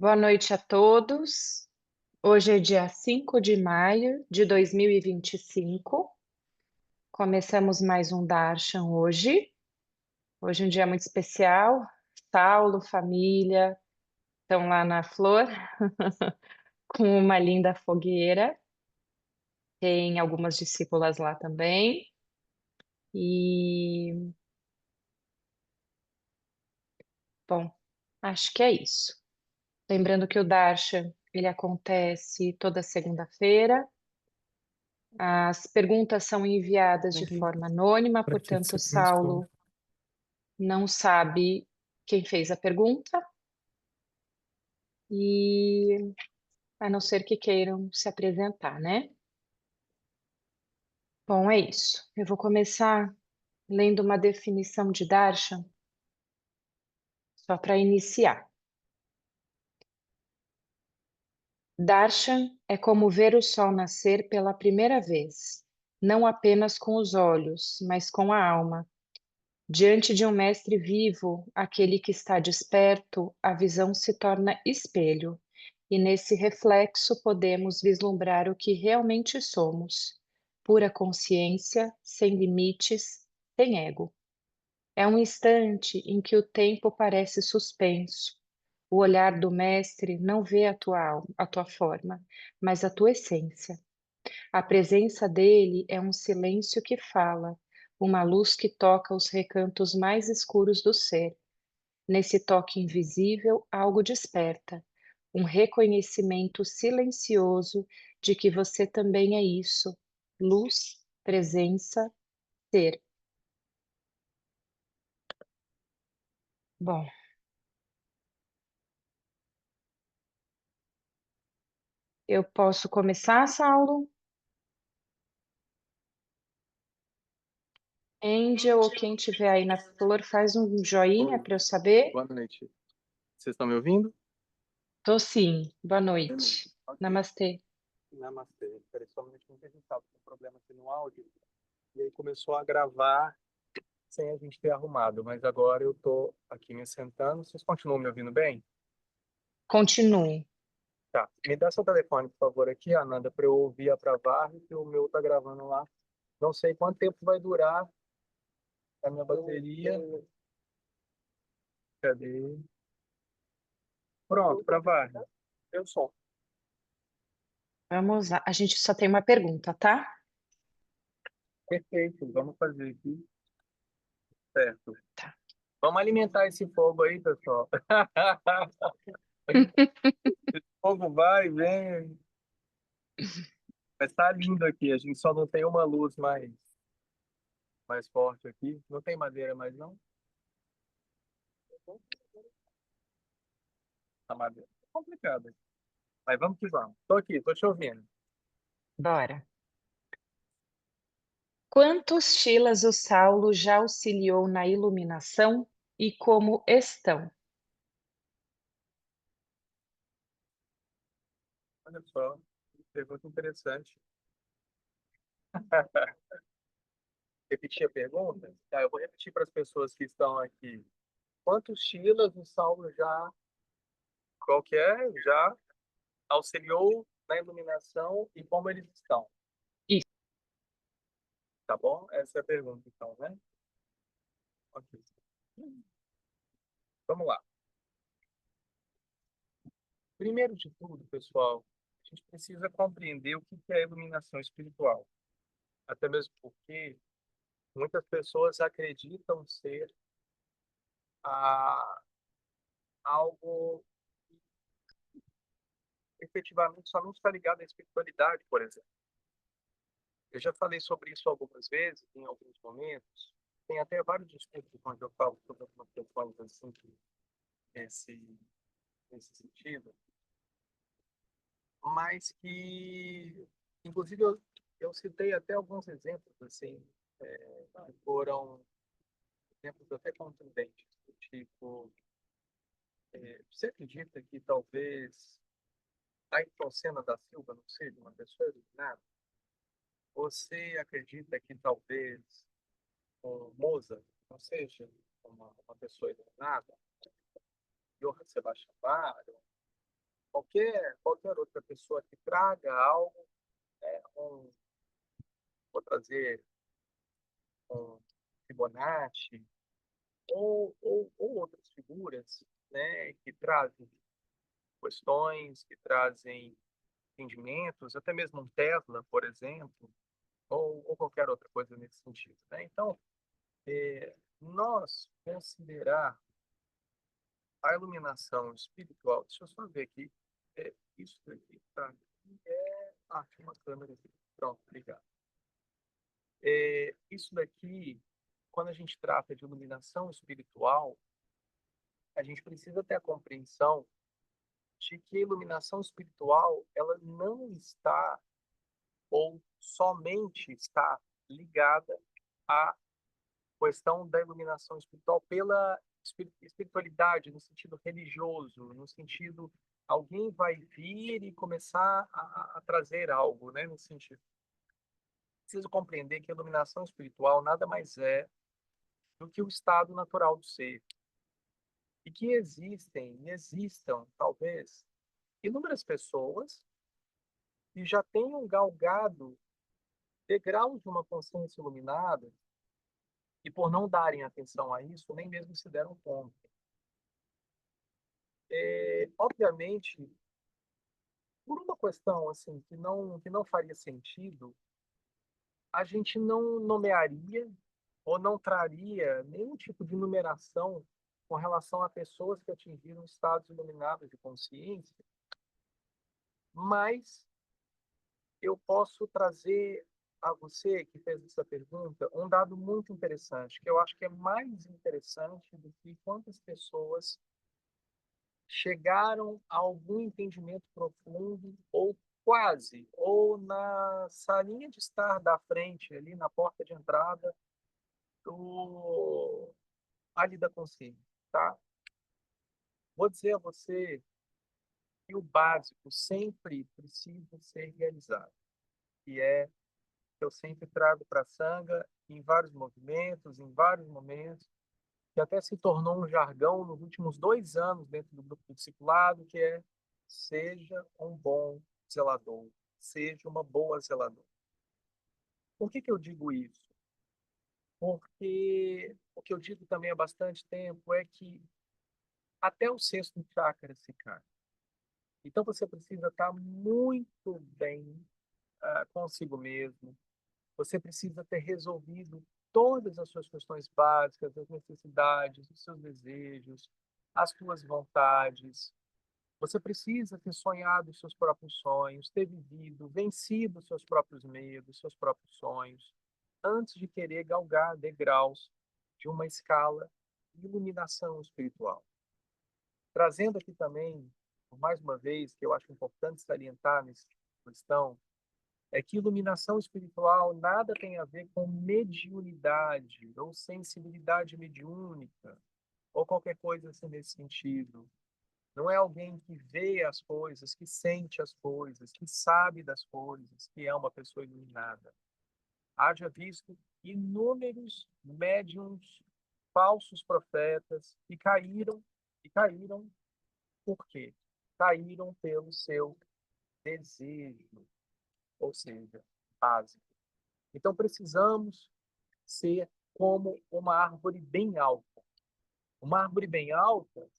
Boa noite a todos. Hoje é dia 5 de maio de 2025. Começamos mais um Darshan hoje. Hoje é um dia muito especial. Saulo, família, estão lá na flor com uma linda fogueira. Tem algumas discípulas lá também. E, bom, acho que é isso. Lembrando que o Darshan, ele acontece toda segunda-feira. As perguntas são enviadas de Ninguém forma anônima, para que portanto, se transforme. Saulo não sabe quem fez a pergunta e a não ser que queiram se apresentar, né? Bom, é isso. Eu vou começar lendo uma definição de Darshan, só para iniciar. Darshan é como ver o sol nascer pela primeira vez, não apenas com os olhos, mas com a alma. Diante de um mestre vivo, aquele que está desperto, a visão se torna espelho, e nesse reflexo podemos vislumbrar o que realmente somos: pura consciência, sem limites, sem ego. É um instante em que o tempo parece suspenso. O olhar do mestre não vê a tua alma, a tua forma, mas a tua essência. A presença dele é um silêncio que fala, uma luz que toca os recantos mais escuros do ser. Nesse toque invisível, algo desperta, um reconhecimento silencioso de que você também é isso: luz, presença, ser. Bom, eu posso começar, Saulo? Angel ou quem tiver aí na flor, faz um joinha Oi, para eu saber. boa noite. Vocês estão me ouvindo? Tô sim. Boa Beleza. noite. Ok. Namastê. Namastê. Peraí só um minutinho que a gente estava com um problema aqui no áudio. E aí começou a gravar sem a gente ter arrumado. Mas agora eu tô aqui me sentando. Vocês continuam me ouvindo bem? Continue. Tá. Me dá seu telefone, por favor, aqui, Ananda, para eu ouvir a Pravar, que o meu tá gravando lá. Não sei quanto tempo vai durar a minha bateria. Cadê? Pronto, Pravar. Eu sou. Vamos lá. A gente só tem uma pergunta, tá? Perfeito. Vamos fazer aqui. Certo. Tá. Vamos alimentar esse fogo aí, pessoal. Esse fogo vai, vem. Mas tá lindo aqui. A gente só não tem uma luz mais forte aqui. Não tem madeira mais, não? A madeira. É complicado. Mas vamos que vamos. Tô aqui, tô te ouvindo. Bora. Quantos Shilas o Saulo já auxiliou na iluminação e como estão? Olha só, pergunta interessante. Repetir a pergunta? Tá, eu vou repetir para as pessoas que estão aqui. Quantos Shilas o Saulo já, qual que é? Já auxiliou na iluminação e como eles estão? Isso. Tá bom? Essa é a pergunta, então, né? Ok. Vamos lá. Primeiro de tudo, pessoal, a gente precisa compreender o que é a iluminação espiritual. Até mesmo porque muitas pessoas acreditam ser ah, algo que efetivamente somente está ligado à espiritualidade, por exemplo. Eu já falei sobre isso algumas vezes, em alguns momentos. Tem até vários discursos onde eu falo sobre algumas questões assim, nesse, nesse sentido. Mas que, inclusive, eu citei até alguns exemplos, assim, que foram exemplos até contundentes, do tipo, você acredita que talvez Ayrton Senna da Silva não seja uma pessoa iluminada? Você acredita que talvez o Mozart não seja uma pessoa iluminada? Johann Sebastian Bach? qualquer outra pessoa que traga algo, né, vou trazer um Fibonacci, ou outras figuras, né, que trazem questões, que trazem entendimentos, até mesmo um Tesla, por exemplo, ou qualquer outra coisa nesse sentido, né? Então, nós considerar a iluminação espiritual, deixa eu só ver aqui, isso daqui, tá? Tinha uma câmera aqui. Pronto, obrigado. Isso daqui, quando a gente trata de iluminação espiritual, a gente precisa ter a compreensão de que a iluminação espiritual, ela não está ou somente está ligada à questão da iluminação espiritual pela espiritualidade, no sentido religioso, no sentido alguém vai vir e começar a trazer algo, né, nesse sentido. Preciso compreender que a iluminação espiritual nada mais é do que o estado natural do ser. E que existam, talvez, inúmeras pessoas que já tenham galgado degraus de uma consciência iluminada e, por não darem atenção a isso, nem mesmo se deram conta. Obviamente, por uma questão assim que não faria sentido, a gente não nomearia ou não traria nenhum tipo de numeração com relação a pessoas que atingiram estados iluminados de consciência, mas eu posso trazer a você que fez essa pergunta um dado muito interessante, que eu acho que é mais interessante do que quantas pessoas chegaram a algum entendimento profundo ou quase, ou na salinha de estar da frente, ali na porta de entrada do ali da consciência, tá? Vou dizer a você que o básico sempre precisa ser realizado, que é que eu sempre trago para a Sangha em vários movimentos, em vários momentos, que até se tornou um jargão nos últimos 2 anos dentro do grupo do discipulado, que é seja um bom zelador, seja uma boa zeladora. Por que eu digo isso? Porque o que eu digo também há bastante tempo é que até o sexto chakra se cai. Então você precisa estar muito bem consigo mesmo. Você precisa ter resolvido todas as suas questões básicas, as necessidades, os seus desejos, as suas vontades. Você precisa ter sonhado os seus próprios sonhos, ter vivido, vencido os seus próprios medos, seus próprios sonhos, antes de querer galgar degraus de uma escala de iluminação espiritual. Trazendo aqui também, mais uma vez, que eu acho importante salientar nessa questão, é que iluminação espiritual nada tem a ver com mediunidade ou sensibilidade mediúnica ou qualquer coisa assim nesse sentido. Não é alguém que vê as coisas, que sente as coisas, que sabe das coisas, que é uma pessoa iluminada. Haja visto inúmeros médiums, falsos profetas e caíram por quê? Caíram pelo seu desejo, ou seja, básico. Então precisamos ser como uma árvore bem alta. Uma árvore bem alta,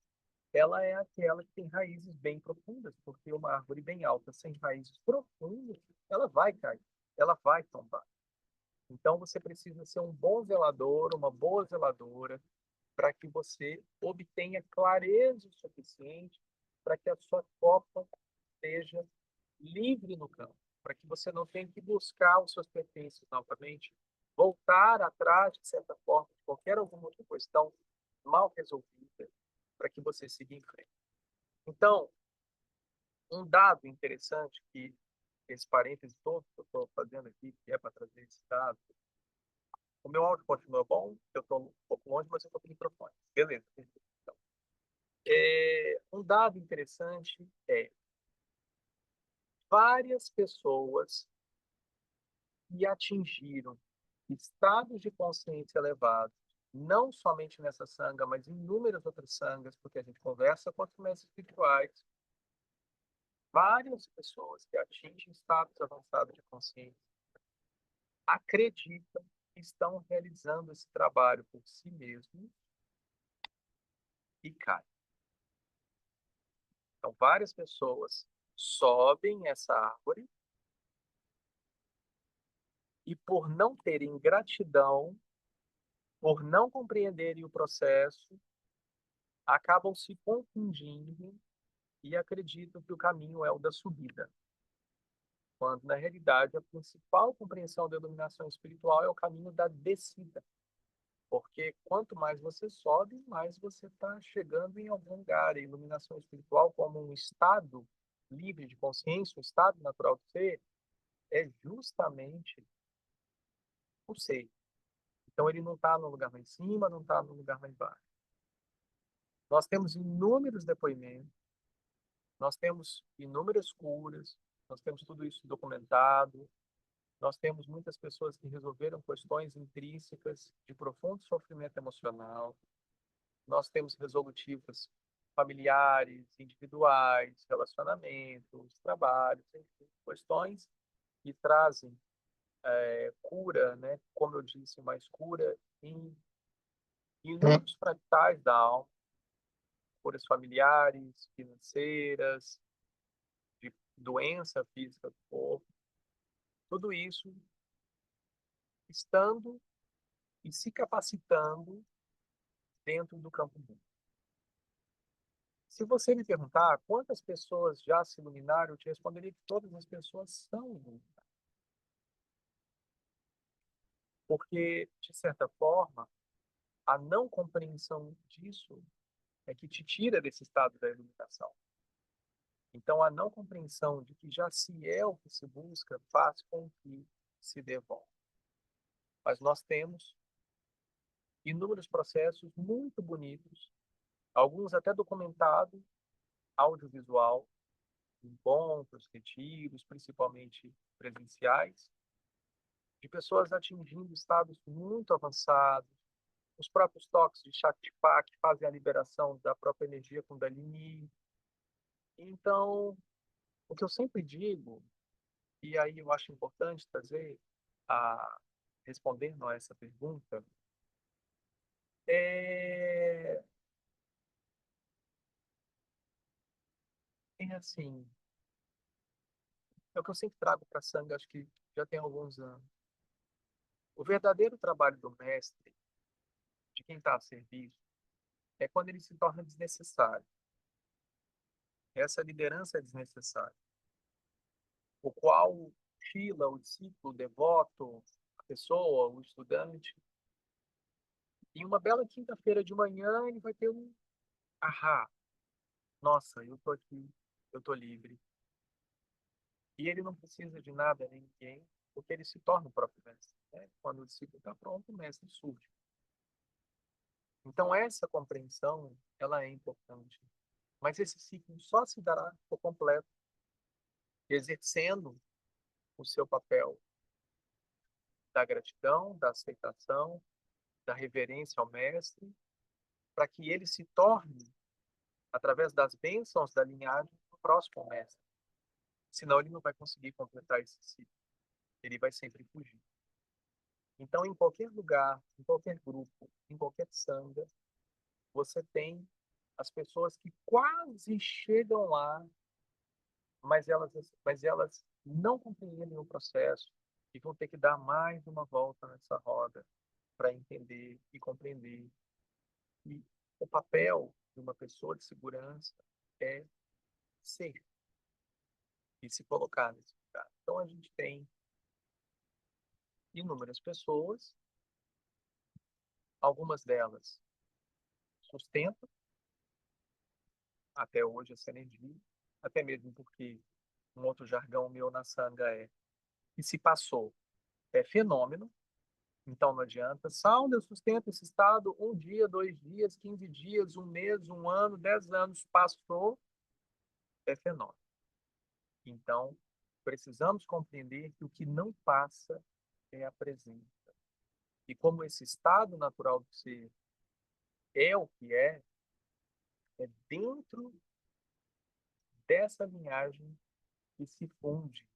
ela é aquela que tem raízes bem profundas, porque uma árvore bem alta sem raízes profundas, ela vai cair, ela vai tombar. Então você precisa ser um bom zelador, uma boa zeladora, para que você obtenha clareza o suficiente para que a sua copa seja livre no campo, para que você não tenha que buscar os seus pertences novamente, voltar atrás, de certa forma, de qualquer alguma outra questão mal resolvida, para que você siga em frente. Então, um dado interessante que esse parêntese todo que eu estou fazendo aqui, que é para trazer esse dado, o meu áudio continua bom, eu estou um pouco longe, mas eu estou com o microfone. Beleza. Então, um dado interessante é várias pessoas que atingiram estados de consciência elevados, não somente nessa sanga, mas em inúmeras outras sangas, porque a gente conversa com os mestres espirituais, várias pessoas que atingem estados avançados de consciência acreditam que estão realizando esse trabalho por si mesmos e caem. Então, várias pessoas sobem essa árvore e, por não terem gratidão, por não compreenderem o processo, acabam se confundindo e acreditam que o caminho é o da subida, quando, na realidade, a principal compreensão da iluminação espiritual é o caminho da descida. Porque quanto mais você sobe, mais você está chegando em algum lugar. A iluminação espiritual, como um estado livre de consciência, um estado natural de ser, é justamente o ser. Então, ele não está no lugar lá em cima, não está no lugar lá embaixo. Nós temos inúmeros depoimentos, nós temos inúmeras curas, nós temos tudo isso documentado, nós temos muitas pessoas que resolveram questões intrínsecas de profundo sofrimento emocional, nós temos resolutivas familiares, individuais, relacionamentos, trabalhos, enfim, questões que trazem cura, né? Como eu disse, mais cura em inúmeros fractais da alma, curas familiares, financeiras, de doença física do corpo, tudo isso estando e se capacitando dentro do campo mundo. Se você me perguntar quantas pessoas já se iluminaram, eu te responderia que todas as pessoas são iluminadas. Porque, de certa forma, a não compreensão disso é que te tira desse estado da iluminação. Então, a não compreensão de que já se é o que se busca faz com que se devolva. Mas nós temos inúmeros processos muito bonitos, alguns até documentados, audiovisual, encontros, retiros, principalmente presenciais, de pessoas atingindo estados muito avançados. Os próprios toques de Shaktipat que fazem a liberação da própria energia Kundalini. Então, o que eu sempre digo, e aí eu acho importante trazer a respondendo a essa pergunta, é, é assim, é o que eu sempre trago para a Sangha, acho que já tem alguns anos. O verdadeiro trabalho do mestre, de quem está a serviço, é quando ele se torna desnecessário. Essa liderança é desnecessária, o qual o Shila, o discípulo, o devoto, a pessoa, o estudante, em uma bela quinta-feira de manhã, ele vai ter um ahá, nossa, eu tô aqui, eu tô livre. E ele não precisa de nada nem ninguém, porque ele se torna o próprio mestre. Né? Quando o discípulo está pronto, o mestre surge. Então, essa compreensão, ela é importante. Mas esse ciclo só se dará por completo, exercendo o seu papel da gratidão, da aceitação, da reverência ao mestre, para que ele se torne, através das bênçãos da linhagem, o próximo mestre. Senão ele não vai conseguir completar esse ciclo. Ele vai sempre fugir. Então, em qualquer lugar, em qualquer grupo, em qualquer sangha, você tem as pessoas que quase chegam lá, mas elas não compreendem o processo e vão ter que dar mais uma volta nessa roda para entender e compreender. E o papel de uma pessoa de segurança é ser e se colocar nesse lugar. Então, a gente tem inúmeras pessoas, algumas delas sustentam até hoje essa energia, até mesmo porque um outro jargão meu na Sangha é que se passou é fenômeno, então não adianta. Sound, eu sustento esse estado um dia, 2 dias, 15 dias, um mês, um ano, 10 anos, passou, é fenômeno. Então, precisamos compreender que o que não passa é a presença. E como esse estado natural do ser é o que é dentro dessa linhagem que se funde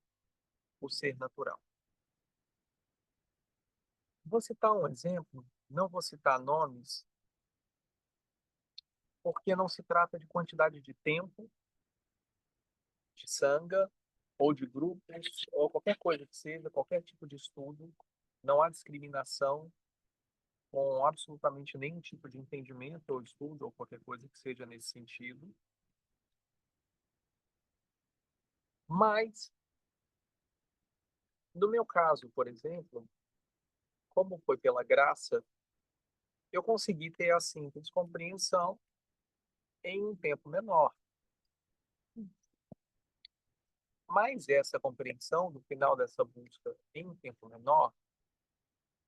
o ser natural. Vou citar um exemplo, não vou citar nomes, porque não se trata de quantidade de tempo, de sanga, ou de grupos, ou qualquer coisa que seja, qualquer tipo de estudo. Não há discriminação com absolutamente nenhum tipo de entendimento ou estudo, ou qualquer coisa que seja nesse sentido. Mas, no meu caso, por exemplo, como foi pela graça, eu consegui ter a simples compreensão em um tempo menor. Mas essa compreensão, no final dessa busca em um tempo menor,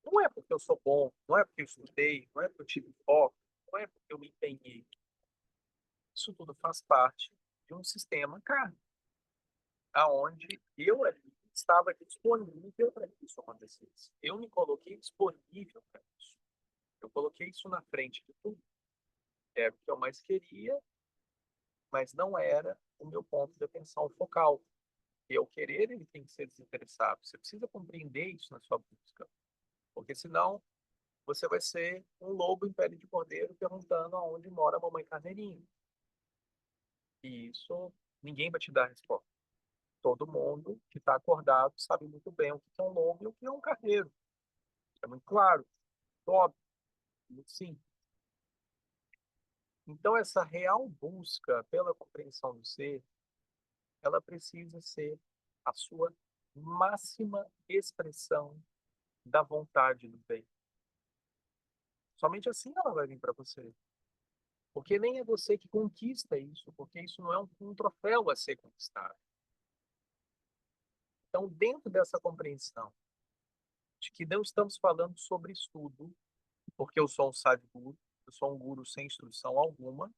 não é porque eu sou bom, não é porque eu estudei, não é porque eu tive foco, não é porque eu me empenhei. Isso tudo faz parte de um sistema kármico, aonde eu ali estava disponível para que isso acontecesse. Eu me coloquei disponível para isso. Eu coloquei isso na frente de tudo. Era o que eu mais queria, mas não era o meu ponto de atenção focal. E o querer, ele tem que ser desinteressado. Você precisa compreender isso na sua busca, porque senão você vai ser um lobo em pele de cordeiro perguntando aonde mora a mamãe carneirinho. E isso ninguém vai te dar a resposta. Todo mundo que está acordado sabe muito bem o que é um lobo e o que é um carneiro. É muito claro, óbvio, muito simples. Então, essa real busca pela compreensão do ser, ela precisa ser a sua máxima expressão da vontade do bem. Somente assim ela vai vir para você. Porque nem é você que conquista isso, porque isso não é um troféu a ser conquistado. Então, dentro dessa compreensão de que não estamos falando sobre estudo, porque eu sou um sadhguru, eu sou um guru sem instrução alguma,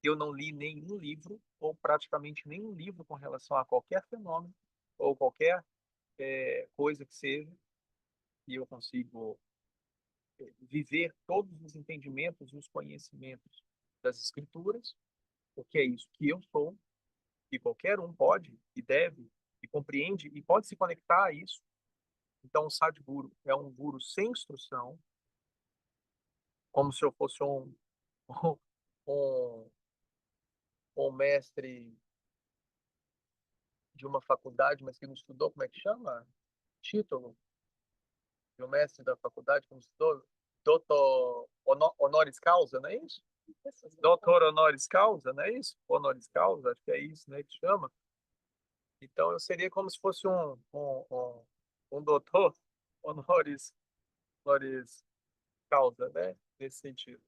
eu não li nenhum livro, ou praticamente nenhum livro com relação a qualquer fenômeno, ou qualquer coisa que seja, e eu consigo viver todos os entendimentos e os conhecimentos das escrituras, porque é isso que eu sou, e qualquer um pode e deve e compreende e pode se conectar a isso. Então, o Sadhguru é um guru sem instrução, como se eu fosse um, um mestre de uma faculdade, mas que não estudou, como é que chama? Título de um mestre da faculdade que não estudou, doutor honoris causa, não é isso? Doutor honoris causa, não é isso? Honoris causa, acho que é isso, né, que chama. Então, eu seria como se fosse um doutor honoris, honoris causa, né? Nesse sentido.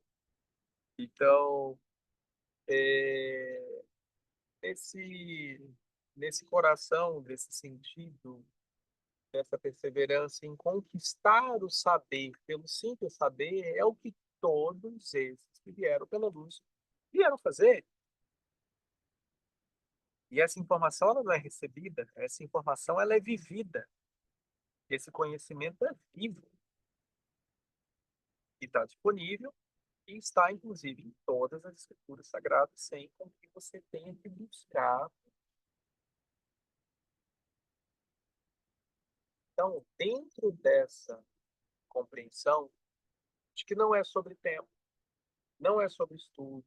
Então, é, nesse, nesse coração, desse sentido, dessa perseverança em conquistar o saber pelo simples saber, é o que todos esses que vieram pela luz vieram fazer. E essa informação ela não é recebida, essa informação ela é vivida. Esse conhecimento é vivo e está disponível e está, inclusive, em todas as escrituras sagradas, sem com que você tenha que buscar. Então, dentro dessa compreensão de que não é sobre tempo, não é sobre estudo,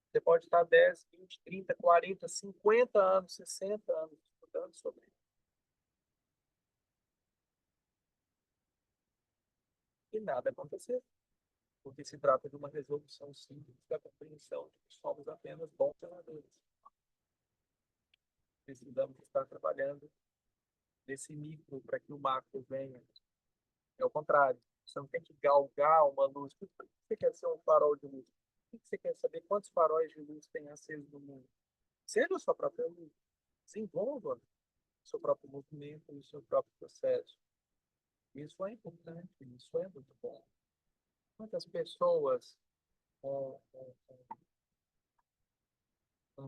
você pode estar 10, 20, 30, 40, 50 anos, 60 anos estudando sobre isso. E nada acontecer, porque se trata de uma resolução simples da compreensão de que somos apenas bons senadores. Precisamos estar trabalhando nesse micro para que o macro venha. É o contrário. Você não tem que galgar uma luz. Por que você quer ser um farol de luz? Por que você quer saber quantos faróis de luz tem aceso no mundo? Seja a sua própria luz. Se envolva no seu próprio movimento, no seu próprio processo. Isso é importante, isso é muito bom. Quantas pessoas um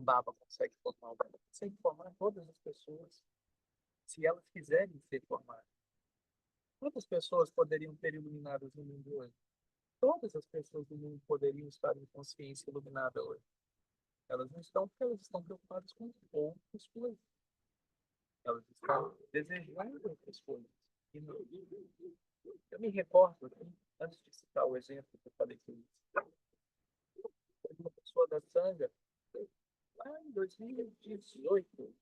Baba consegue formar? O Baba consegue formar todas as pessoas, se elas quiserem ser formadas. Quantas pessoas poderiam ter iluminadas no mundo hoje? Todas as pessoas do mundo poderiam estar em consciência iluminada hoje. Elas não estão porque elas estão preocupadas com outras coisas. Elas estão desejando outras coisas. E eu me recordo aqui, antes de citar o exemplo que eu falei que uma pessoa da Sanga, lá em 2018,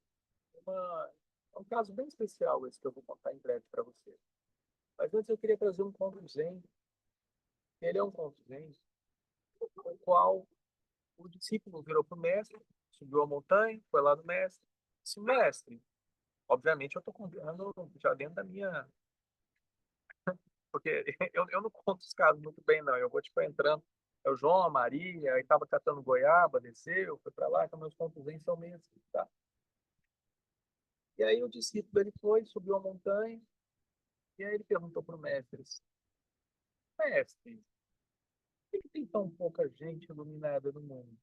é um caso bem especial esse que eu vou contar em breve para você. Mas antes eu queria trazer um conto zen. Ele é um conto zen, no qual o discípulo virou para o mestre, subiu a montanha, foi lá no mestre, disse, mestre, obviamente eu estou contando já dentro da minha... Porque eu não conto os casos muito bem, não. Eu vou, tipo, entrando. É o João, a Maria, aí tava catando goiaba, desceu, foi para lá, então meus contos zen são meio assim, tá? E aí o discípulo, ele foi, subiu a montanha, e aí ele perguntou para o mestre, mestre, por que tem tão pouca gente iluminada no mundo?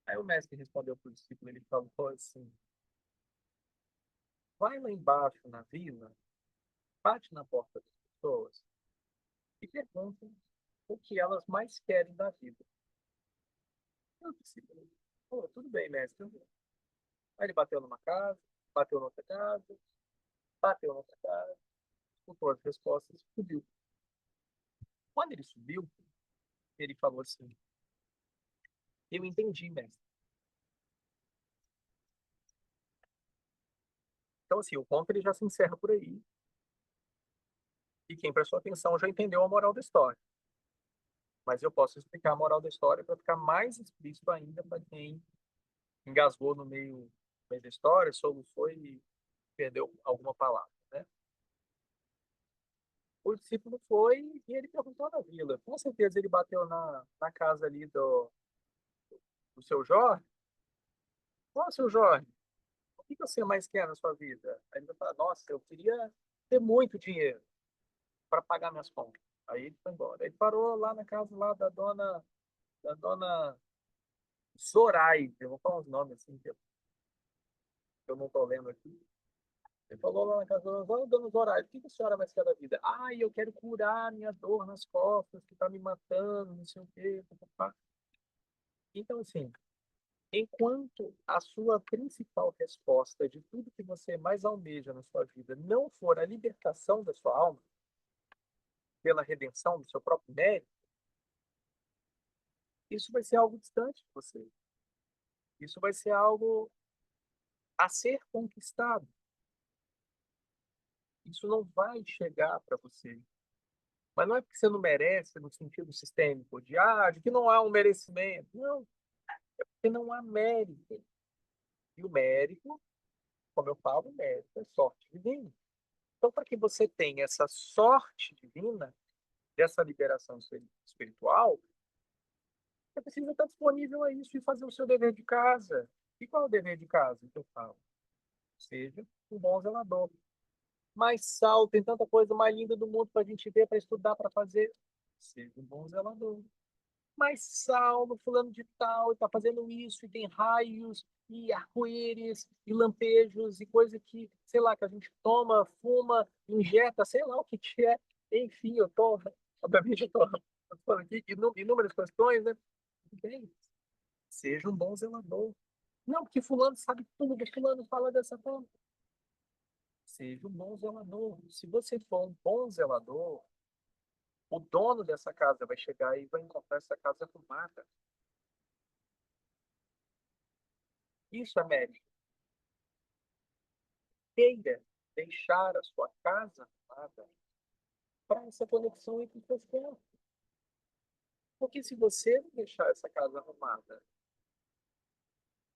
Aí o mestre respondeu para o discípulo, ele falou assim, vai lá embaixo na vila, bate na porta das pessoas e pergunta o que elas mais querem da vida. E o discípulo, pô, tudo bem, mestre. Aí ele bateu numa casa, bateu noutra casa, bateu noutra casa, escutou as respostas, subiu. Quando ele subiu, ele falou assim, eu entendi, mestre. Então, assim, o conto ele já se encerra por aí. E quem prestou atenção já entendeu a moral da história. Mas eu posso explicar a moral da história para ficar mais explícito ainda para quem engasgou no meio da história, soluçou e perdeu alguma palavra, né? O discípulo foi e ele perguntou na vila. Com certeza ele bateu na casa ali do seu Jorge. Ô, seu Jorge, o que você mais quer na sua vida? Aí ele vai falar, nossa, eu queria ter muito dinheiro para pagar minhas contas. Aí ele foi embora. Ele parou lá na casa lá da dona Zoraide. Eu vou falar uns nomes assim que eu não estou lendo aqui. Ele falou lá na casa da dona Zoraide, o que a senhora mais quer da vida? Ah, eu quero curar minha dor nas costas, que está me matando, não sei o quê. Papapá. Então, assim, enquanto a sua principal resposta de tudo que você mais almeja na sua vida não for a libertação da sua alma, pela redenção do seu próprio mérito, isso vai ser algo distante de você. Isso vai ser algo a ser conquistado. Isso não vai chegar para você. Mas não é porque você não merece no sentido sistêmico, de que não há um merecimento. Não, porque não há mérito. E o mérito, como eu falo, o mérito é sorte divina. Então, para que você tenha essa sorte divina, dessa liberação espiritual, você precisa estar disponível a isso e fazer o seu dever de casa. E qual é o dever de casa que eu falo? Seja um bom zelador. Mais sal, tem tanta coisa mais linda do mundo para a gente ver, para estudar, para fazer. Seja um bom zelador. Mas Saulo, fulano de tal, está fazendo isso, e tem raios, e arco-íris, e lampejos, e coisa que, sei lá, que a gente toma, fuma, injeta, sei lá o que é. Enfim, obviamente, eu tô falando aqui inúmeras questões, né? Bem, seja um bom zelador. Não, porque fulano sabe tudo, fulano fala dessa forma. Seja um bom zelador. Se você for um bom zelador, o dono dessa casa vai chegar e vai encontrar essa casa arrumada. Isso é mérito. Queira deixar a sua casa arrumada para essa conexão entre os seus corpos. Porque se você não deixar essa casa arrumada,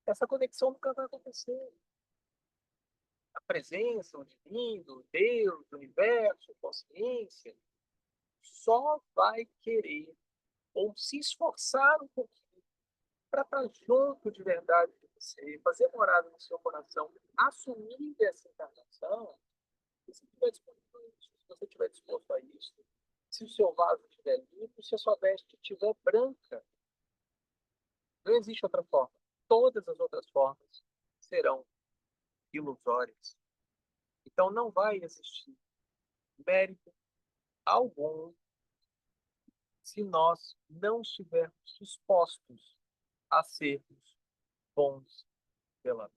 essa conexão nunca vai acontecer. A presença, o divino, Deus, o universo, a consciência, só vai querer ou se esforçar um pouquinho para estar junto de verdade de você, fazer morada no seu coração, assumir essa encarnação, se estiver disponível a isso, se você estiver disposto a isso, se o seu vaso estiver limpo, se a sua veste estiver branca, não existe outra forma. Todas as outras formas serão ilusórias. Então não vai existir mérito algum se nós não estivermos dispostos a sermos bons zeladores.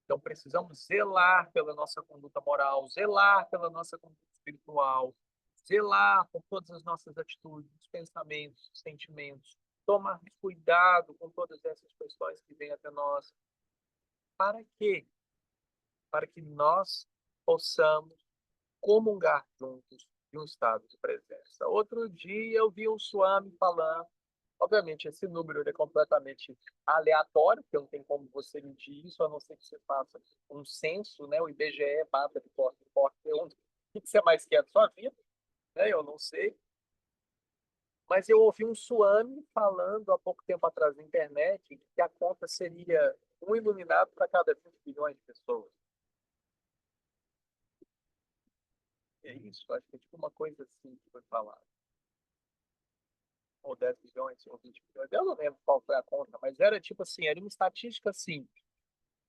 Então, precisamos zelar pela nossa conduta moral, zelar pela nossa conduta espiritual, zelar por todas as nossas atitudes, pensamentos, sentimentos, tomar cuidado com todas essas questões que vêm até nós. Para quê? Para que nós possamos comungar juntos de um estado de presença. Outro dia eu vi um Swami falando, obviamente esse número é completamente aleatório, porque não tem como você medir isso, a não ser que você faça um censo, né? O IBGE bata de porta em porta, o que você mais quer da sua vida, né? Eu não sei. Mas eu ouvi um Swami falando há pouco tempo atrás na internet que a conta seria um iluminado para cada 20 bilhões de pessoas. É isso, acho que é tipo uma coisa assim que foi falado. Ou 10 bilhões, ou 20 bilhões. Eu não lembro qual foi a conta, mas era tipo assim, era uma estatística assim.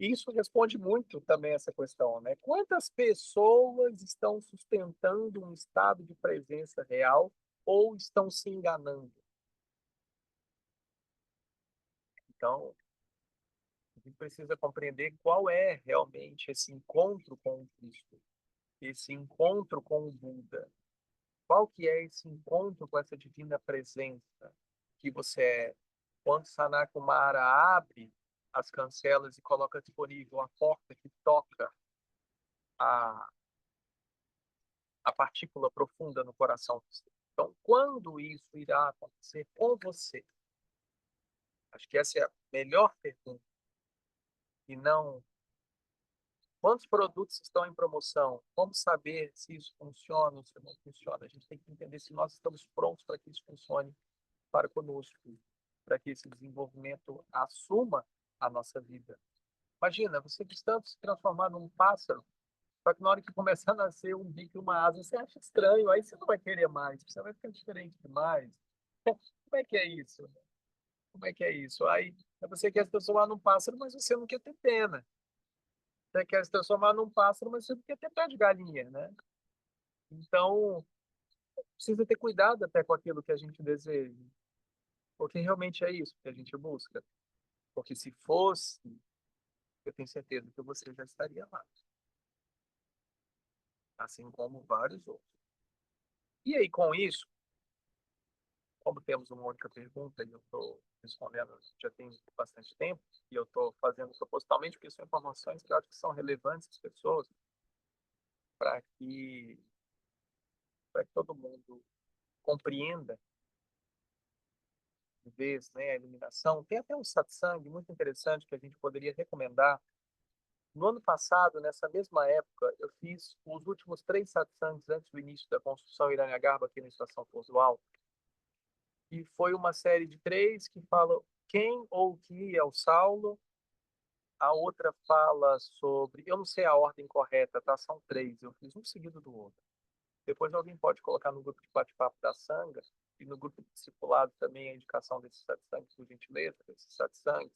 E isso responde muito também essa questão, né? Quantas pessoas estão sustentando um estado de presença real ou estão se enganando? Então, a gente precisa compreender qual é realmente esse encontro com o Cristo, esse encontro com o Buda. Qual que é esse encontro com essa divina presença que você é? Quando Sanat Kumara abre as cancelas e coloca disponível a porta que toca a, a partícula profunda no coração do ser. Então, quando isso irá acontecer com você? Acho que essa é a melhor pergunta. E não quantos produtos estão em promoção? Como saber se isso funciona ou se não funciona? A gente tem que entender se nós estamos prontos para que isso funcione para conosco, para que esse desenvolvimento assuma a nossa vida. Imagina, você que tanto se transformar num pássaro, só que na hora que começar a nascer um bico e uma asa, você acha estranho, aí você não vai querer mais, você vai ficar diferente demais. Como é que é isso? Como é que é isso? Aí você quer se transformar num pássaro, mas você não quer ter pena. Você quer se transformar num pássaro, mas você não quer ter pé de galinha, né? Então, precisa ter cuidado até com aquilo que a gente deseja, porque realmente é isso que a gente busca. Porque se fosse, eu tenho certeza que você já estaria lá, assim como vários outros. E aí, com isso, como temos uma única pergunta e eu estou respondendo já tem bastante tempo, e eu estou fazendo propositalmente, porque são informações que eu acho que são relevantes às pessoas, para que, para que todo mundo compreenda de vez, né, a iluminação. Tem até um satsang muito interessante que a gente poderia recomendar. No ano passado, nessa mesma época, eu fiz os últimos 3 satsangs antes do início da construção Iraniagarbha aqui na Estação Pouso Alto. E foi uma série de 3 que falam quem ou o que é o Saulo. A outra fala sobre... Eu não sei a ordem correta, tá? São 3. Eu fiz um seguido do outro. Depois alguém pode colocar no grupo de bate-papo da Sangha e no grupo discipulado também a indicação desses satsangs, por gentileza, desses satsangs.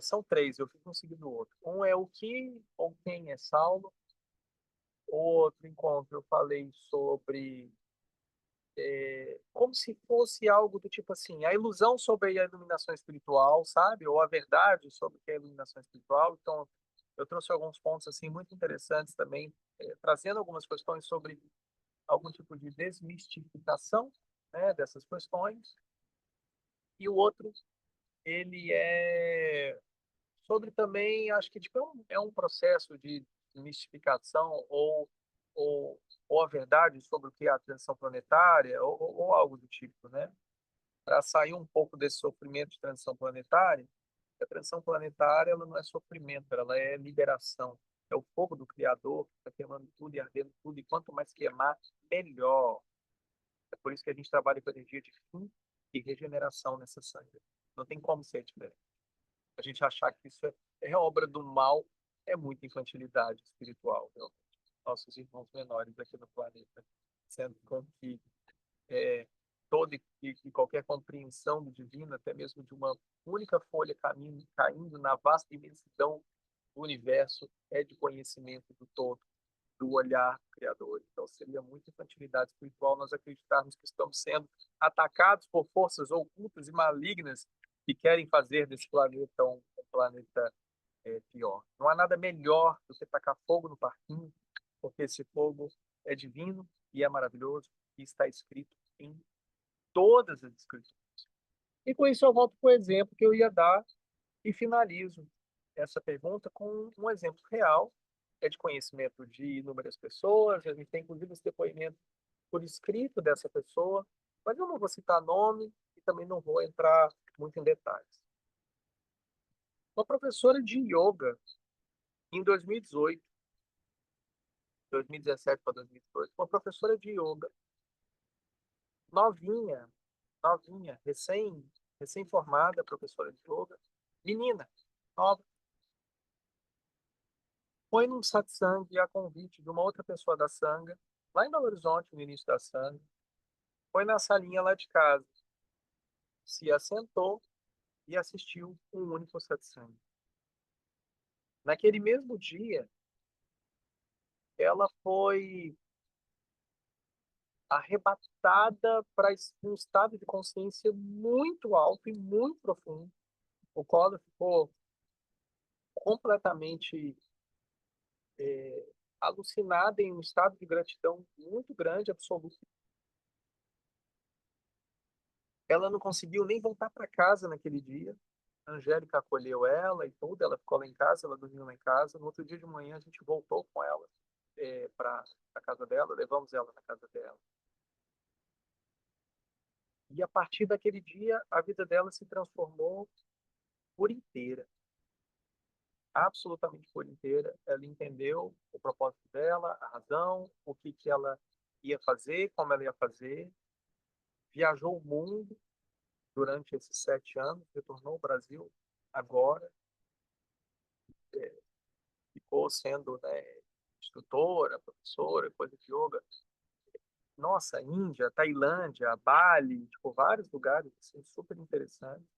São 3, eu fiz um seguido do outro. Um é o que ou quem é Saulo. O outro encontro eu falei sobre como se fosse algo do tipo assim, a ilusão sobre a iluminação espiritual, sabe? Ou a verdade sobre o que é a iluminação espiritual. Então, eu trouxe alguns pontos assim muito interessantes também, trazendo algumas questões sobre algum tipo de desmistificação, né, dessas questões. E o outro, ele é sobre também, acho que tipo, é um processo de mistificação ou, ou a verdade sobre o que é a transição planetária, ou algo do tipo, né? Para sair um pouco desse sofrimento de transição planetária, a transição planetária ela não é sofrimento, ela é liberação. É o fogo do Criador que está queimando tudo e ardendo tudo, e quanto mais queimar, melhor. É por isso que a gente trabalha com energia de fim e regeneração nessa sangue. Não tem como ser diferente. A gente achar que isso é obra do mal é muita infantilidade espiritual, viu? Nossos irmãos menores aqui no planeta, sendo com que é, toda e qualquer compreensão do divino, até mesmo de uma única folha caindo na vasta imensidão do universo, é de conhecimento do todo, do olhar do Criador. Então, seria muita infantilidade espiritual nós acreditarmos que estamos sendo atacados por forças ocultas e malignas que querem fazer desse planeta um planeta pior. Não há nada melhor do que tacar fogo no parquinho, porque esse fogo é divino e é maravilhoso e está escrito em todas as escrituras. E com isso eu volto para o exemplo que eu ia dar e finalizo essa pergunta com um exemplo real, é de conhecimento de inúmeras pessoas, a gente tem inclusive esse depoimento por escrito dessa pessoa, mas eu não vou citar nome e também não vou entrar muito em detalhes. Uma professora de yoga em 2018, 2017 para 2018, uma professora de yoga, novinha, novinha, recém-formada, professora de yoga, menina, nova, foi num satsang a convite de uma outra pessoa da Sangha, lá em Belo Horizonte, no início da Sangha, foi na salinha lá de casa, se assentou e assistiu um único satsang. Naquele mesmo dia, ela foi arrebatada para um estado de consciência muito alto e muito profundo. O Collor ficou completamente alucinada em um estado de gratidão muito grande, absoluto. Ela não conseguiu nem voltar para casa naquele dia. A Angélica acolheu ela e tudo, ela ficou lá em casa, ela dormiu lá em casa. No outro dia de manhã a gente voltou com ela para a casa dela, levamos ela na casa dela. E a partir daquele dia a vida dela se transformou por inteira, absolutamente por inteira. Ela entendeu o propósito dela, a razão, o que ela ia fazer, como ela ia fazer. Viajou o mundo durante esses 7 anos, retornou ao Brasil agora, ficou sendo, né, instrutora, professora, coisa de yoga. Nossa, Índia, Tailândia, Bali, tipo, vários lugares assim, super interessantes.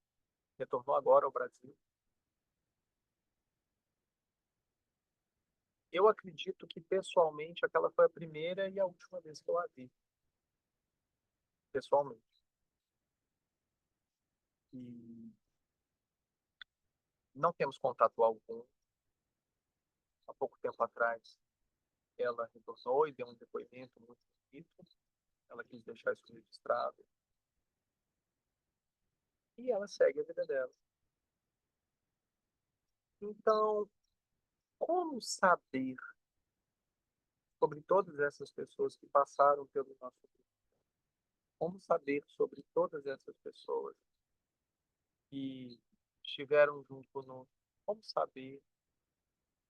Retornou agora ao Brasil. Eu acredito que, pessoalmente, aquela foi a primeira e a última vez que eu a vi, pessoalmente. E não temos contato algum. Há pouco tempo atrás, ela retornou e deu um depoimento muito bonito. Ela quis deixar isso registrado. E ela segue a vida dela. Então, como saber sobre todas essas pessoas que passaram pelo nosso grupo? Como saber sobre todas essas pessoas que estiveram junto conosco? Como saber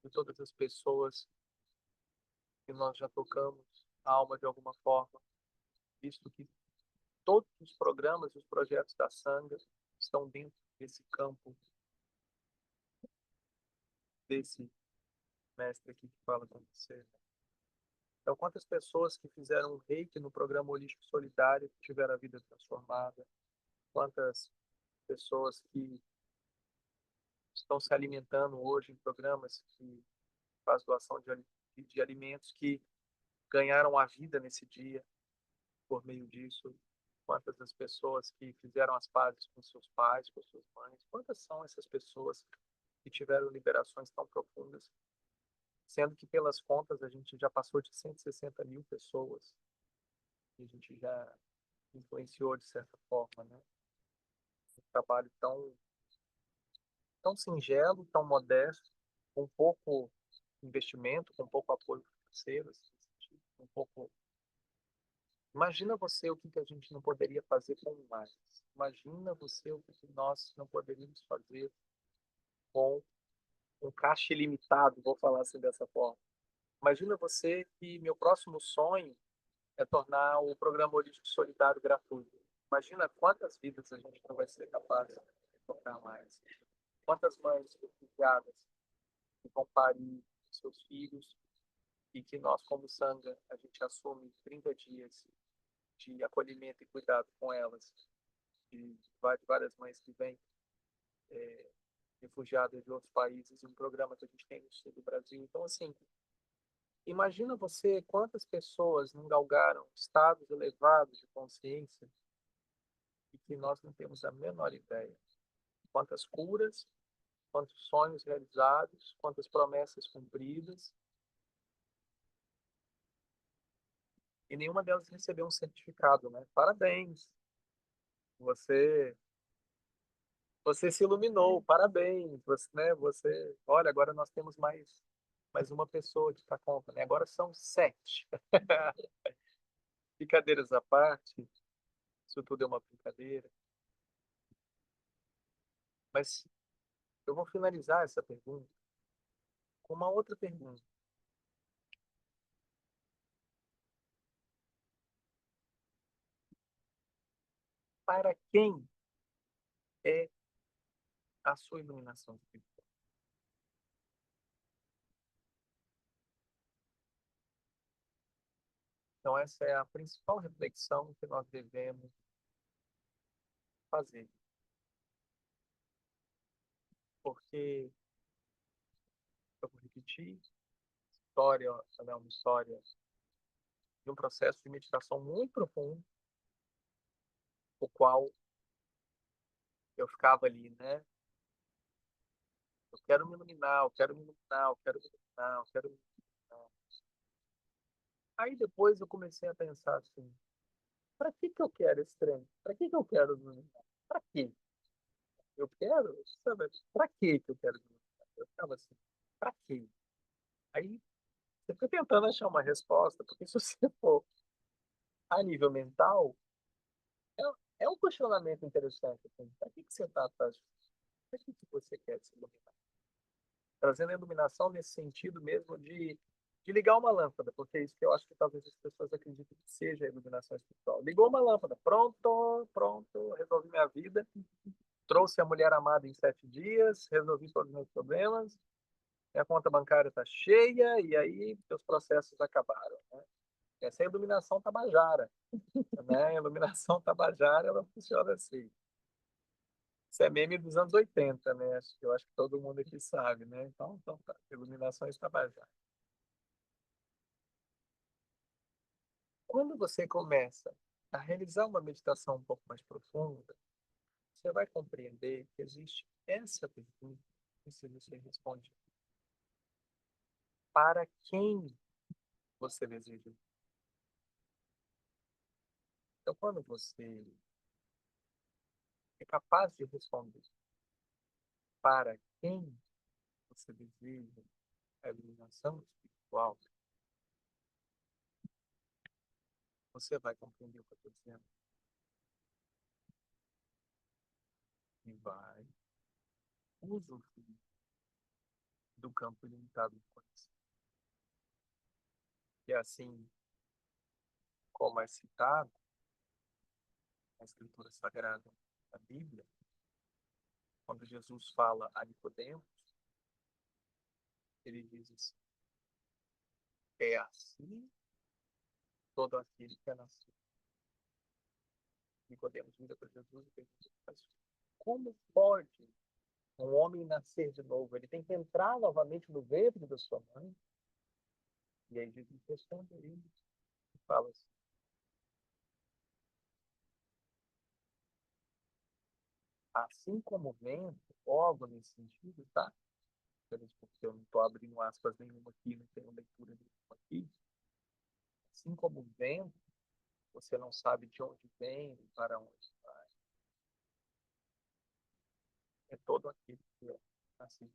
de todas as pessoas que nós já tocamos a alma de alguma forma, visto que todos os programas e os projetos da Sangha estão dentro desse campo, desse mestre aqui que fala com você, né? Então, quantas pessoas que fizeram um reiki no programa Holístico Solidário tiveram a vida transformada? Quantas pessoas que estão se alimentando hoje em programas que faz doação de alimentos que ganharam a vida nesse dia por meio disso? Quantas das pessoas que fizeram as pazes com seus pais, com suas mães? Quantas são essas pessoas que tiveram liberações tão profundas? Sendo que, pelas contas, a gente já passou de 160 mil pessoas e a gente já influenciou de certa forma, né? Um trabalho tão singelo, tão modesto, com pouco investimento, com pouco apoio financeiro, assim, um pouco. Imagina você o que a gente não poderia fazer com mais. Imagina você o que nós não poderíamos fazer com um caixa ilimitado, vou falar assim dessa forma. Imagina você que meu próximo sonho é tornar o programa Holístico Solidário gratuito. Imagina quantas vidas a gente não vai ser capaz de tocar mais. Quantas mães refugiadas que vão parir seus filhos e que nós, como Sangha, a gente assume 30 dias de acolhimento e cuidado com elas, de várias mães que vêm refugiadas de outros países, um programa que a gente tem no sul do Brasil. Então, assim, Imagina você quantas pessoas não galgaram estados elevados de consciência e que nós não temos a menor ideia. Quantas curas, quantos sonhos realizados, quantas promessas cumpridas, e nenhuma delas recebeu um certificado, né? Parabéns, você você se iluminou, parabéns, você, né? Você, olha, agora nós temos mais uma pessoa que está conta, né? Agora são 7. Brincadeiras à parte, isso tudo é uma brincadeira, mas eu vou finalizar essa pergunta com uma outra pergunta. Para quem é a sua iluminação espiritual? Então, essa é a principal reflexão que nós devemos fazer. Porque, eu vou repetir, a história ela é uma história de um processo de meditação muito profundo, o qual eu ficava ali, né? Eu quero me iluminar, eu quero me iluminar, eu quero me iluminar, eu quero me iluminar. Aí depois eu comecei a pensar assim, para que eu quero esse trem? Para que eu quero me iluminar? Para quê? Eu quero, sabe? Para que eu quero me iluminar? Eu ficava assim, para quê? Aí você fica tentando achar uma resposta, porque se você for a nível mental, é um questionamento interessante. Assim, para que você está atrás disso? Para que você quer se iluminar? Trazendo a iluminação nesse sentido mesmo de ligar uma lâmpada, porque é isso que eu acho que talvez as pessoas acreditem que seja a iluminação espiritual. Ligou uma lâmpada, pronto, pronto, resolvi minha vida, trouxe a mulher amada em 7 dias, resolvi todos os meus problemas, minha conta bancária está cheia e aí meus processos acabaram. Né? Essa é a iluminação tabajara. Né? A iluminação tabajara, ela funciona assim. Isso é meme dos anos 80, né? Eu acho que todo mundo aqui sabe, né? Então tá. Iluminações tabajara. Quando você começa a realizar uma meditação um pouco mais profunda, você vai compreender que existe essa pergunta, e se você responde, para quem você deseja? Então, quando você é capaz de responder para quem você deseja a iluminação espiritual, você vai compreender o que eu estou dizendo e vai usufruir do campo ilimitado do conhecimento. E assim como é citado na Escritura Sagrada da Bíblia, quando Jesus fala a Nicodemos, ele diz assim, é assim todo aquele que é nascido. Nicodemos vira para Jesus e pergunta, mas como pode um homem nascer de novo? Ele tem que entrar novamente no ventre da sua mãe? E aí Jesus responde a ele e fala assim, assim como o vento, óbvio nesse sentido, tá? Porque eu não estou abrindo aspas nenhuma aqui, não tenho leitura nenhuma aqui. Assim como o vento, você não sabe de onde vem e para onde vai. É todo aquele que é assim.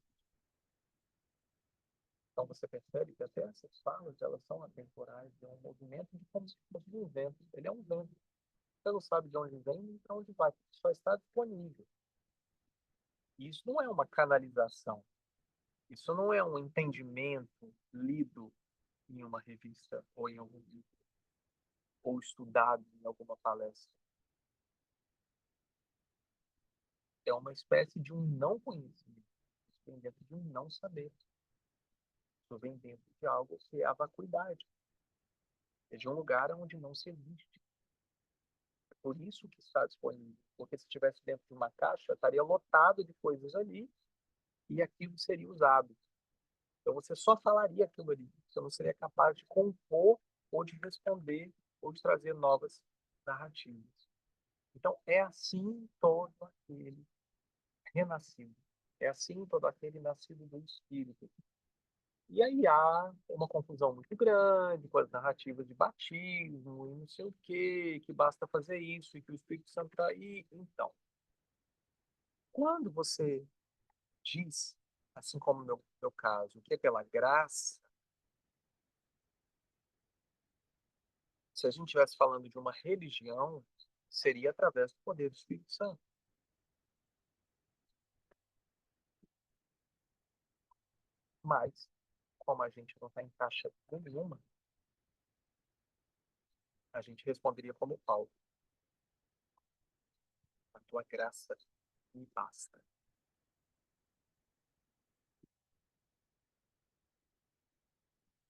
Então você percebe que até essas falas, elas são atemporais, é um movimento de como se fosse um vento. Ele é um vento. Você não sabe de onde vem nem para onde vai. Só está disponível. E isso não é uma canalização. Isso não é um entendimento lido em uma revista ou em algum livro, ou estudado em alguma palestra. É uma espécie de um não conhecimento. Isso vem dentro de um não saber. Isso vem dentro de algo que é a vacuidade. É de um lugar onde não se existe. É por isso que está disponível. Porque se estivesse dentro de uma caixa, estaria lotado de coisas ali e aquilo seria usado. Então você só falaria aquilo ali. Você não seria capaz de compor ou de responder ou de trazer novas narrativas. Então é assim todo aquele renascido. É assim todo aquele nascido do Espírito. E aí há uma confusão muito grande com as narrativas de batismo e não sei o quê, que basta fazer isso e que o Espírito Santo está aí. Então, quando você diz, assim como no meu caso, que é pela graça, se a gente estivesse falando de uma religião, seria através do poder do Espírito Santo. Mas, como a gente não está em caixa nenhuma, a gente responderia como Paulo: a tua graça me basta.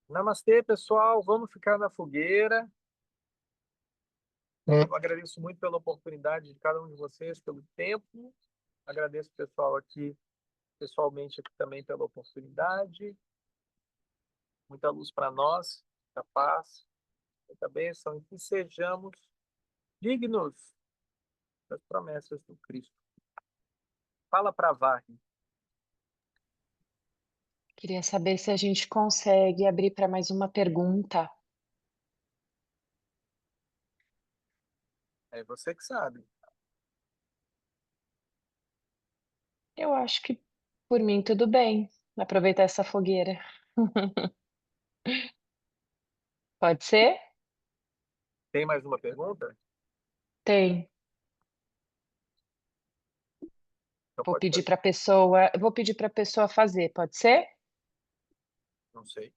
Namastê, pessoal. Vamos ficar na fogueira. Eu agradeço muito pela oportunidade de cada um de vocês, pelo tempo. Agradeço o pessoal aqui, pessoalmente aqui também pela oportunidade. Muita luz para nós, muita paz, muita bênção e que sejamos dignos das promessas do Cristo. Fala para Varre. Queria saber se a gente consegue abrir para mais uma pergunta. É você que sabe. Eu acho que por mim tudo bem. Aproveitar essa fogueira. Pode ser? Tem mais uma pergunta? Tem. Então Vou pode pedir fazer. para a pessoa, eu vou pedir para a pessoa fazer, pode ser? Não sei.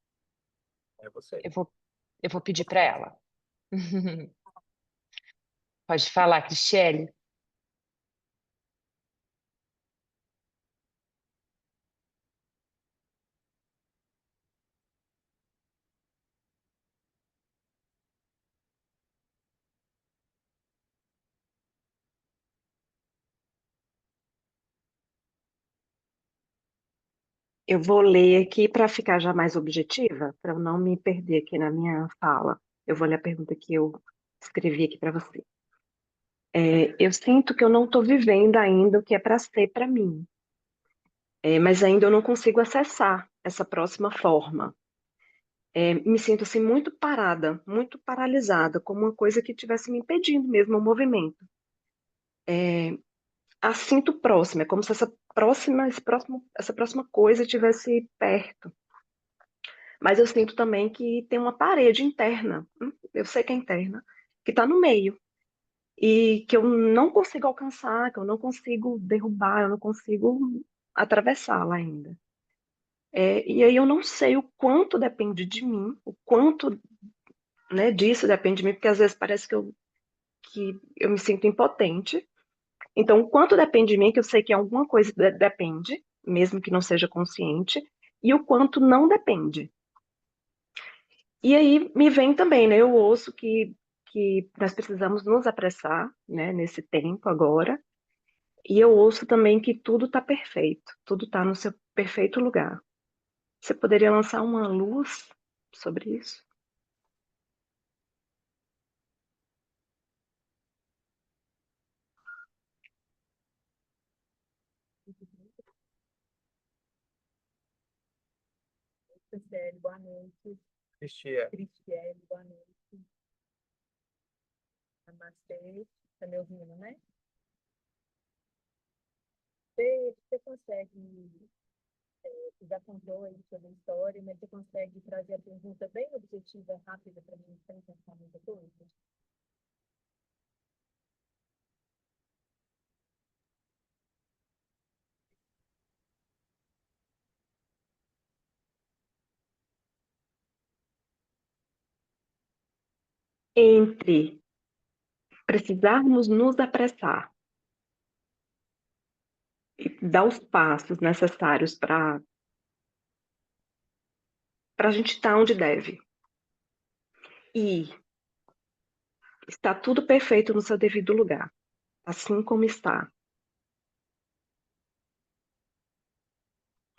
É você. Eu vou, eu vou pedir para ela. Pode falar, Cristiane. Eu vou ler aqui para ficar já mais objetiva, para eu não me perder aqui na minha fala. Eu vou ler a pergunta que eu escrevi aqui para você. Eu sinto que eu não estou vivendo ainda o que é para ser para mim, mas ainda eu não consigo acessar essa próxima forma. Me sinto assim muito parada, muito paralisada, como uma coisa que estivesse me impedindo mesmo o movimento. A sinto próxima, é como se essa próxima coisa estivesse perto. Mas eu sinto também que tem uma parede interna, eu sei que é interna, que está no meio e que eu não consigo alcançar, que eu não consigo derrubar, eu não consigo atravessá-la ainda. E aí eu não sei o quanto depende de mim, o quanto, né, disso depende de mim, porque às vezes parece que eu me sinto impotente. Então, o quanto depende de mim, que eu sei que alguma coisa depende, mesmo que não seja consciente, e o quanto não depende. E aí me vem também, né? Eu ouço que nós precisamos nos apressar, né, nesse tempo agora. E eu ouço também que tudo está perfeito, tudo está no seu perfeito lugar. Você poderia lançar uma luz sobre isso? Cristiane, boa noite. Cristiane. Cristiane, boa noite. Namastê. Tá me ouvindo, né? Você consegue, você já contou aí sobre a história, mas você consegue trazer a pergunta bem objetiva, rápida para mim, sem pensar muita coisa? Entre precisarmos nos apressar e dar os passos necessários para a gente estar onde deve. E está tudo perfeito no seu devido lugar, assim como está.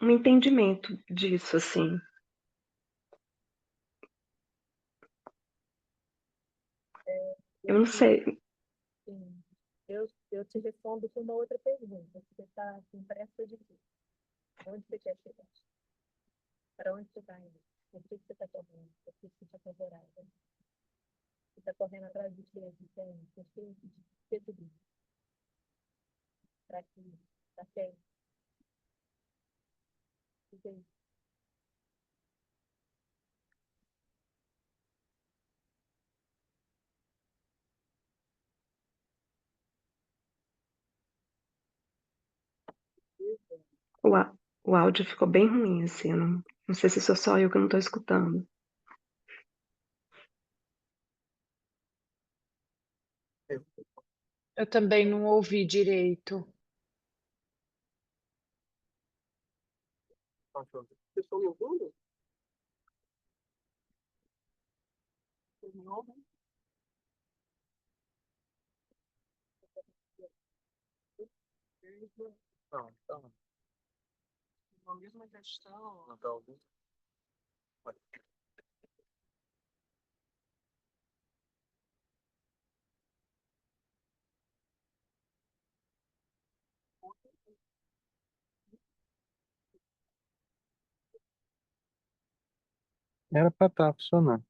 um entendimento disso, assim. Eu não sei. Sim. Eu te respondo com uma outra pergunta. Você está com pressa de quê? Onde você quer chegar? Para onde você está indo? Por que você está correndo? Por que você está apavorada? Você está correndo atrás de quê? De quem? Por que tudo isso? Para quê? Para quem? O que é isso? O áudio ficou bem ruim, assim. Eu não sei se sou só eu que não estou escutando. Eu também não ouvi direito. Vocês estão me ouvindo? Não, não, então, uma mesma questão. Não, tá ouvindo? Era pra estar funcionando.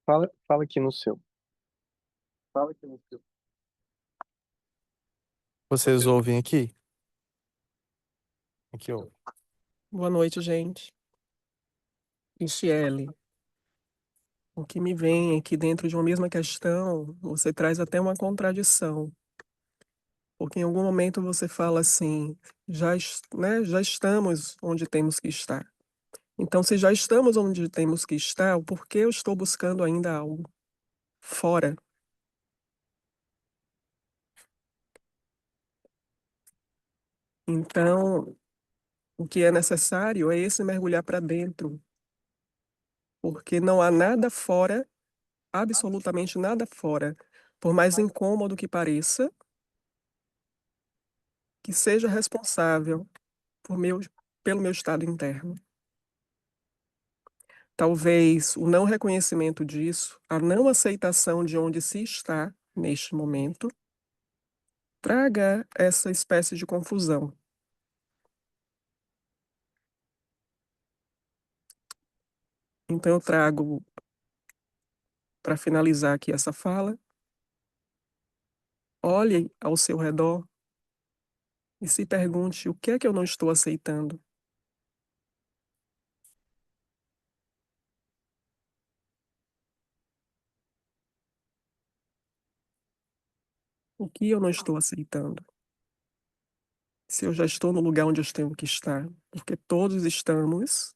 Fala aqui no seu. Fala aqui no seu. Vocês ouvem aqui? Aqui, ó. Boa noite, gente. Michele, o que me vem é que dentro de uma mesma questão, você traz até uma contradição. Porque em algum momento você fala assim, né, já estamos onde temos que estar. Então, se já estamos onde temos que estar, por que eu estou buscando ainda algo fora? Então, o que é necessário é esse mergulhar para dentro, porque não há nada fora, absolutamente nada fora, por mais incômodo que pareça, que seja responsável por pelo meu estado interno. Talvez o não reconhecimento disso, a não aceitação de onde se está neste momento, traga essa espécie de confusão. Então, eu trago, para finalizar aqui essa fala, olhe ao seu redor e se pergunte o que é que eu não estou aceitando. O que eu não estou aceitando? Se eu já estou no lugar onde eu tenho que estar, porque todos estamos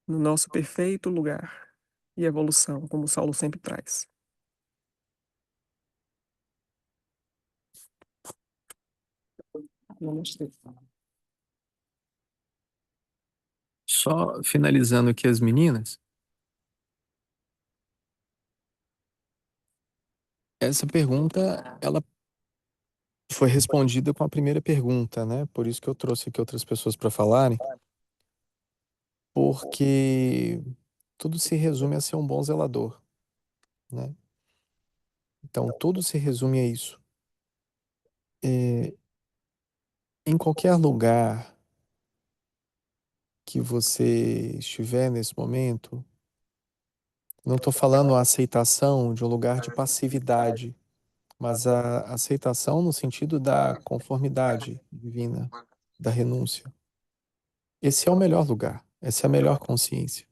no nosso perfeito lugar e evolução, como o Saulo sempre traz. Namastê. Só finalizando aqui as meninas, essa pergunta, ela foi respondida com a primeira pergunta, né? Por isso que eu trouxe aqui outras pessoas para falarem, porque tudo se resume a ser um bom zelador, né? Então, tudo se resume a isso. É, em qualquer lugar que você estiver nesse momento, não estou falando a aceitação de um lugar de passividade, mas a aceitação no sentido da conformidade divina, da renúncia. Esse é o melhor lugar, essa é a melhor consciência.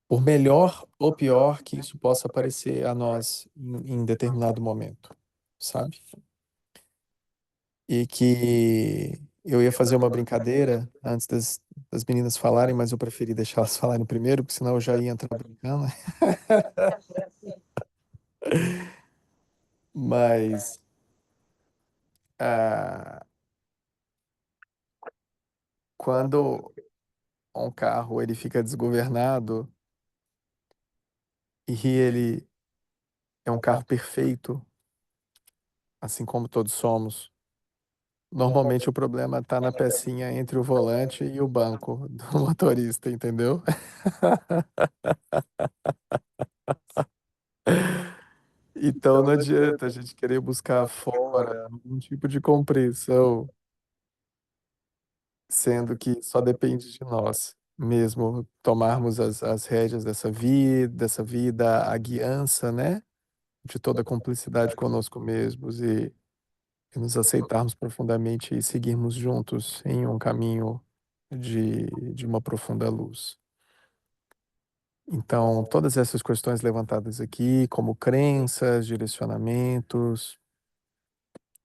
Por melhor ou pior que isso possa parecer a nós em determinado momento, sabe? E que eu ia fazer uma brincadeira antes das meninas falarem, mas eu preferi deixar elas falarem primeiro, porque senão eu já ia entrar brincando. Mas ah, quando um carro ele fica desgovernado e ele é um carro perfeito, assim como todos somos, Normalmente o problema está na pecinha entre o volante e o banco do motorista, entendeu? Então não adianta a gente querer buscar fora algum tipo de compreensão, sendo que só depende de nós mesmo tomarmos as rédeas dessa vida, a guiança, né? De toda a cumplicidade conosco mesmos e nos aceitarmos profundamente e seguirmos juntos em um caminho de uma profunda luz. Então, todas essas questões levantadas aqui, como crenças, direcionamentos,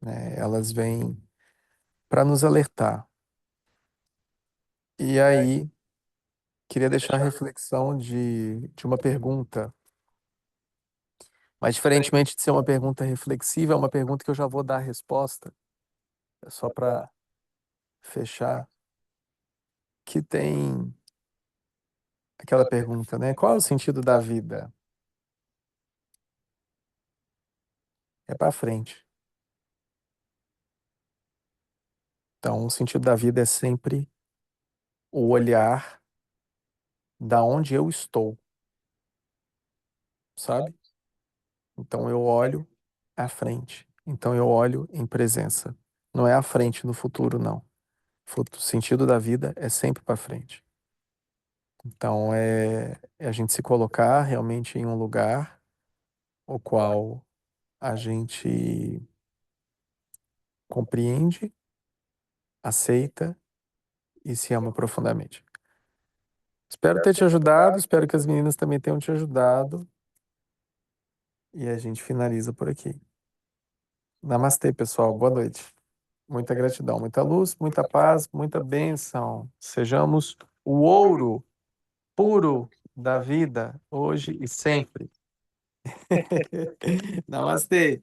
né, elas vêm para nos alertar. E aí, queria deixar a reflexão de uma pergunta, mas diferentemente de ser uma pergunta reflexiva, é uma pergunta que eu já vou dar a resposta, é só para fechar, que tem aquela pergunta, né? Qual é o sentido da vida? É para frente. Então, o sentido da vida é sempre o olhar da onde eu estou, sabe? Então eu olho à frente. Então eu olho em presença. Não é à frente no futuro, não. O sentido da vida é sempre para frente. Então é a gente se colocar realmente em um lugar o qual a gente compreende, aceita e se ama profundamente. Espero ter te ajudado, espero que as meninas também tenham te ajudado. E a gente finaliza por aqui. Namastê, pessoal. Boa noite. Muita gratidão, muita luz, muita paz, muita bênção. Sejamos o ouro puro da vida, hoje e sempre. Namastê.